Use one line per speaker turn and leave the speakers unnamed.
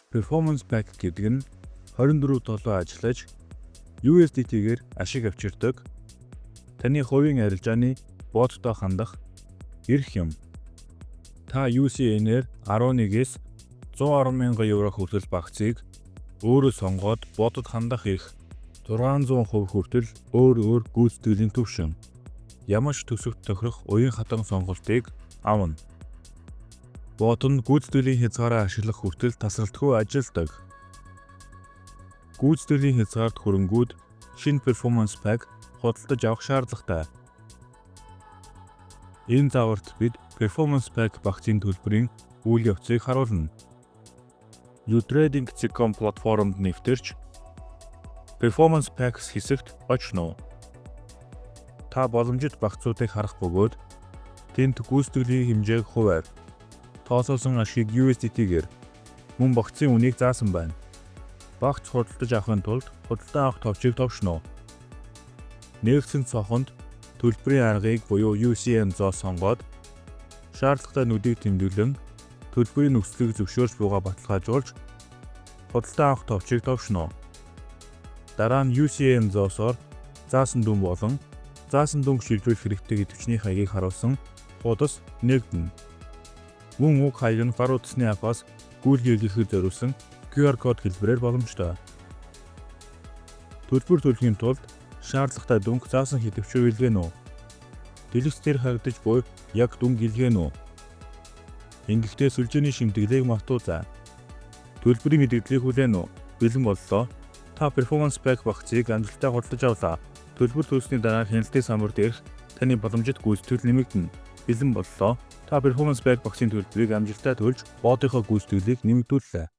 Performance Pack гэдэг нь 24/7 ажиллаж USDT-гээр ашиг авчирдаг таны хувийн арилжааны боттой хандах эрх юм. Та UCN-ээр 11-ээс 110,000 евро хүртэл багцыг өөрөө сонгоод ботод хандах эрх 600% хүртэл өөр гүйцэтгэлийн түвшин ямар ч төсөвт тохирох уян хатан сонголтыг авна. Бот нь гүйцэтгэлийн хязгаараа ашиглах хүртэл тасралтгүй ажилдаг. Гүйцэтгэлийн хязгаарт хүрэнгүүд шинэ Performance Pack худалдаж авах шаардлагатай. Энэ загварт бид Performance Pack багцын төлбөрийн үйл явцыг харуулна. UTrading.com платформонд нэвтэрч Performance Packs хэсэгт очно. Та боломжит багцуудыг харах бөгөөд тэнд гүйцэтгэлийн хэмжээг хуваар тооцоосон ашгийг USDT-гээр мөн багцын үнийг заасан байна. Багц худалдаж авахын тулд худалдан авах товчийг товшно. Нэгдсэн цохонд төлбөрийн аргыг буюу UCN зоо сонгоод шаардлагатай нүдийг тэмдэглэн төлбөрийн нөхцөлийг зөвшөөрч буйгаа баталгаажуулж худалдан авах товчийг товшно. Дараа нь UCN зоосоор заасан дүн болон заасан дүнг шилжүүлэх хэрэгтэй идэвхжний хаягийг харуулсан хуудас нэгдэнэ. Мөн уг хаяг нь гар утасны аппаас гүйлгээхэд зориулсан QR код хэлбэрээр боломжтой. Төлбөр төлөхийн тулд шаардлагатай дүнг заасан хэдвчээр илгээнэ үү? Дэлгэц дээр харагдаж буй яг дүнг илгээнэ үү? Ингэхдээ сүлжээний шимтгэлийг мартуузаа. Төлбөрийн мэдээллийг хүлээнэ үү? Бэлэн боллоо. Та Performance Pack багцыг амжилттай худалдаж авлаа. Төлбөр төлсөний дараа хяналтын самбар дээрх таны боломжит гүйцэтгэл нэмэгдэнэ. Бэлэн боллоо. Та Performance Pack багцын төлбөрийг амжилттай төлж, ботынхоо гүйцэтгэлийг нэмэгдүүллээ.